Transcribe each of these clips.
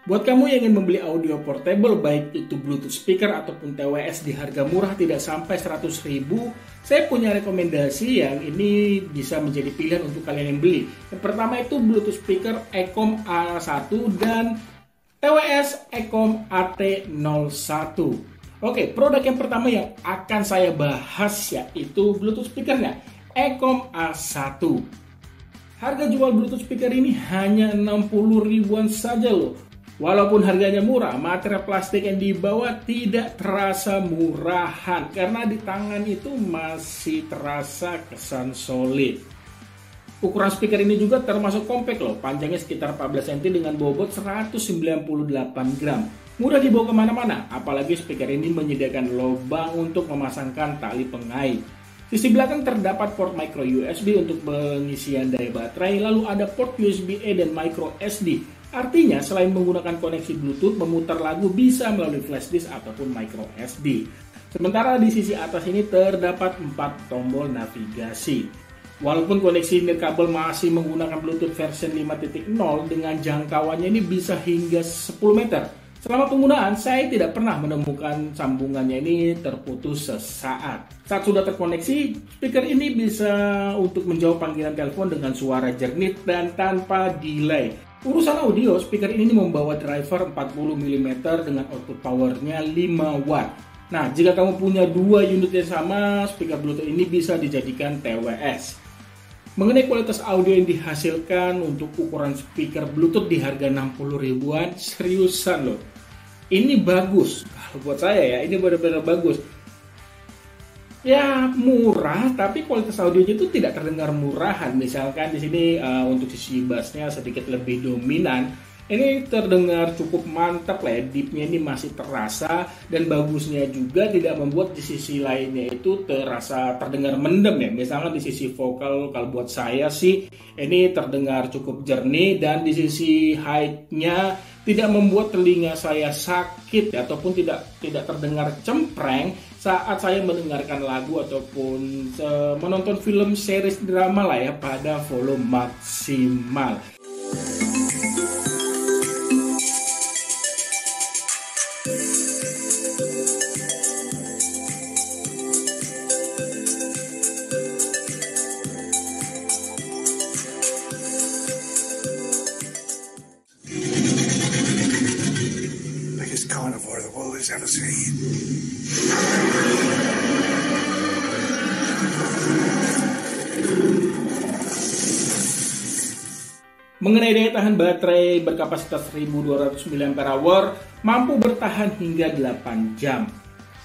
Buat kamu yang ingin membeli audio portable baik itu Bluetooth speaker ataupun TWS di harga murah tidak sampai 100.000, saya punya rekomendasi yang ini bisa menjadi pilihan untuk kalian yang beli. Yang pertama itu Bluetooth speaker Ecom A1 dan TWS Ecom AT01. Oke, produk yang pertama yang akan saya bahas yaitu Bluetooth speakernya Ecom A1. Harga jual Bluetooth speaker ini hanya 60 ribuan saja loh. Walaupun harganya murah, material plastik yang dibawa tidak terasa murahan karena di tangan itu masih terasa kesan solid. Ukuran speaker ini juga termasuk compact loh, panjangnya sekitar 14 cm dengan bobot 198 gram. Mudah dibawa kemana-mana, apalagi speaker ini menyediakan lubang untuk memasangkan tali pengait. Sisi belakang terdapat port micro USB untuk pengisian daya baterai, lalu ada port USB-A dan micro SD. Artinya selain menggunakan koneksi Bluetooth, memutar lagu bisa melalui flash disk ataupun micro SD. Sementara di sisi atas ini terdapat 4 tombol navigasi. Walaupun koneksi nirkabel masih menggunakan Bluetooth version 5.0 dengan jangkauannya ini bisa hingga 10 meter. Selama penggunaan, saya tidak pernah menemukan sambungannya ini terputus sesaat. Saat sudah terkoneksi, speaker ini bisa untuk menjawab panggilan telepon dengan suara jernih dan tanpa delay. Urusan audio, speaker ini membawa driver 40 mm dengan output powernya 5 watt. Nah, jika kamu punya dua unit yang sama, speaker Bluetooth ini bisa dijadikan TWS. Mengenai kualitas audio yang dihasilkan untuk ukuran speaker Bluetooth di harga 60 ribuan, seriusan loh. Ini bagus. Kalau buat saya ya, ini benar-benar bagus. Ya murah, tapi kualitas audionya itu tidak terdengar murahan. Misalkan di sini untuk sisi bassnya sedikit lebih dominan, ini terdengar cukup mantap lah ya. Deepnya ini masih terasa dan bagusnya juga tidak membuat di sisi lainnya itu terasa terdengar mendem ya. Misalnya di sisi vokal, kalau buat saya sih ini terdengar cukup jernih dan di sisi high-nya tidak membuat telinga saya sakit ataupun tidak terdengar cempreng saat saya mendengarkan lagu ataupun menonton film series drama lah ya pada volume maksimal. Biggest carnivore the world has ever seen. Mengenai daya tahan baterai berkapasitas 1200 mAh, mampu bertahan hingga 8 jam.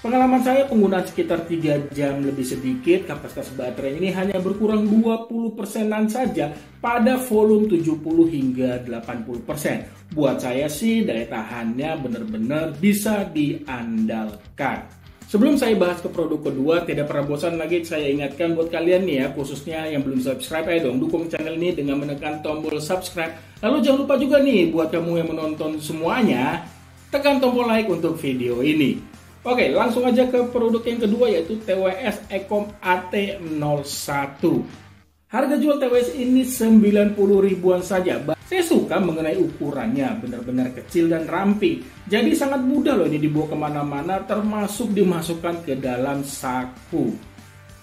Pengalaman saya penggunaan sekitar 3 jam lebih sedikit, kapasitas baterai ini hanya berkurang 20%-an saja pada volume 70 hingga 80%. Buat saya sih daya tahannya benar-benar bisa diandalkan. Sebelum saya bahas ke produk kedua, tidak pernah bosan lagi saya ingatkan buat kalian nih ya, khususnya yang belum subscribe, ayo dong dukung channel ini dengan menekan tombol subscribe. Lalu jangan lupa juga nih buat kamu yang menonton semuanya, tekan tombol like untuk video ini. Oke, langsung aja ke produk yang kedua yaitu TWS Ecom AT01. Harga jual TWS ini 90 ribuan saja. Saya suka mengenai ukurannya, benar-benar kecil dan ramping. Jadi sangat mudah loh ini dibawa kemana-mana, termasuk dimasukkan ke dalam saku.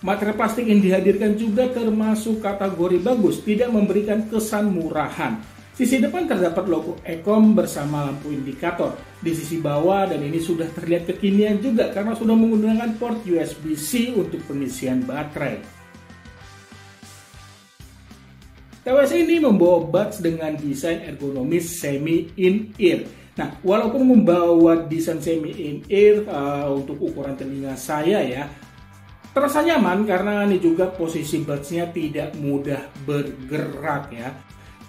Material plastik yang dihadirkan juga termasuk kategori bagus, tidak memberikan kesan murahan. Sisi depan terdapat logo Ecom bersama lampu indikator. Di sisi bawah dan ini sudah terlihat kekinian juga karena sudah menggunakan port USB-C untuk pengisian baterai. TWS ini membawa buds dengan desain ergonomis semi in-ear. Nah, walaupun membawa desain semi in-ear untuk ukuran telinga saya ya, terasa nyaman karena ini juga posisi budsnya tidak mudah bergerak ya.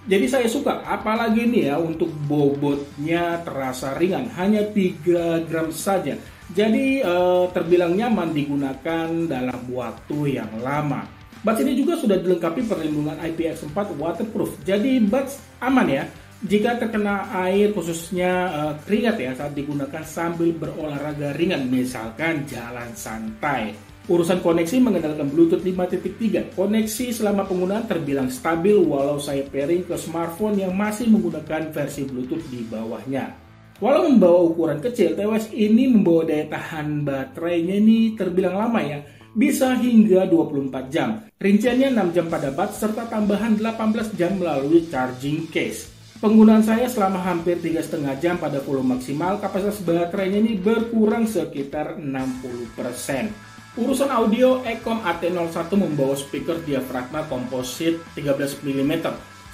Jadi saya suka, apalagi nih ya untuk bobotnya terasa ringan, hanya 3 gram saja. Jadi terbilang nyaman digunakan dalam waktu yang lama. Buds ini juga sudah dilengkapi perlindungan IPX4 waterproof. Jadi buds aman ya jika terkena air khususnya keringat ya saat digunakan sambil berolahraga ringan, misalkan jalan santai. Urusan koneksi mengandalkan Bluetooth 5.3. Koneksi selama penggunaan terbilang stabil walau saya pairing ke smartphone yang masih menggunakan versi Bluetooth di bawahnya. Walau membawa ukuran kecil, TWS ini membawa daya tahan baterainya ini terbilang lama ya. Bisa hingga 24 jam. Rinciannya 6 jam pada bat serta tambahan 18 jam melalui charging case. Penggunaan saya selama hampir 3,5 jam pada volume maksimal, kapasitas baterainya ini berkurang sekitar 60%. Urusan audio, Ecom AT01 membawa speaker diafragma komposit 13 mm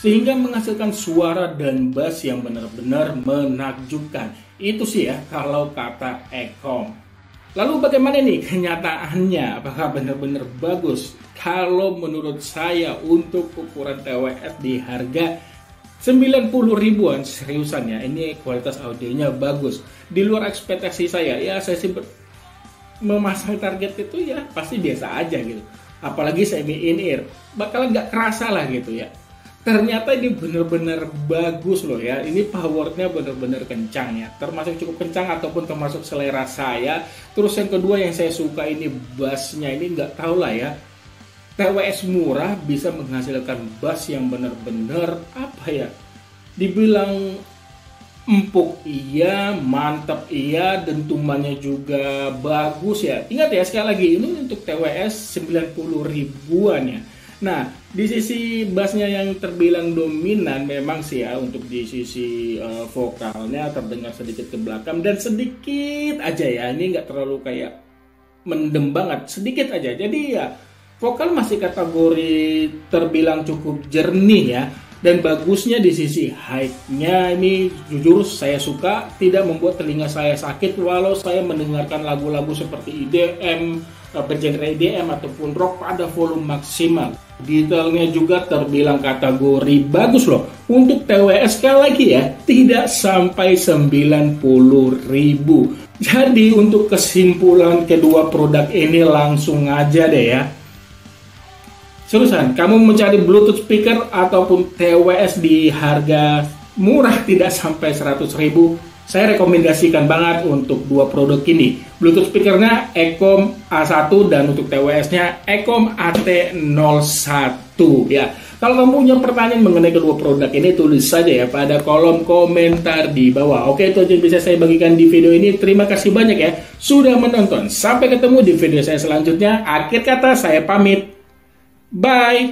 sehingga menghasilkan suara dan bass yang benar-benar menakjubkan. Itu sih ya kalau kata Ecom. Lalu bagaimana nih kenyataannya? Apakah benar-benar bagus? Kalau menurut saya untuk ukuran TWS di harga 90 ribuan, seriusan ya, ini kualitas audionya bagus. Di luar ekspektasi saya, ya saya sih memasang target itu ya pasti biasa aja gitu. Apalagi semi in-ear, bakalan nggak kerasa lah gitu ya. Ternyata ini bener-bener bagus loh ya. Ini powernya bener-bener kencang ya. Termasuk cukup kencang ataupun termasuk selera saya. Terus yang kedua yang saya suka ini bassnya. Ini nggak tahu lah ya. TWS murah bisa menghasilkan bass yang bener-bener apa ya. Dibilang empuk iya, mantap iya, dentumannya juga bagus ya. Ingat ya sekali lagi ini untuk TWS 90 ribuan ya. Nah, di sisi bassnya yang terbilang dominan memang sih ya, untuk di sisi vokalnya terdengar sedikit ke belakang dan sedikit aja ya, ini nggak terlalu kayak mendem banget, sedikit aja. Jadi ya vokal masih kategori terbilang cukup jernih ya. Dan bagusnya di sisi high-nya ini jujur saya suka, tidak membuat telinga saya sakit walau saya mendengarkan lagu-lagu seperti EDM, bergenre EDM ataupun rock pada volume maksimal. Detailnya juga terbilang kategori bagus loh. Untuk TWS sekali lagi ya, tidak sampai 90 ribu. Jadi untuk kesimpulan kedua produk ini langsung aja deh ya. Seriusan, kamu mencari Bluetooth speaker ataupun TWS di harga murah tidak sampai 100 ribu, saya rekomendasikan banget untuk dua produk ini. Bluetooth speakernya Ecom A1 dan untuk TWS-nya Ecom AT01 ya. Kalau kamu punya pertanyaan mengenai kedua produk ini, tulis saja ya pada kolom komentar di bawah. Oke, itu aja yang bisa saya bagikan di video ini. Terima kasih banyak ya sudah menonton. Sampai ketemu di video saya selanjutnya. Akhir kata saya pamit. Bye.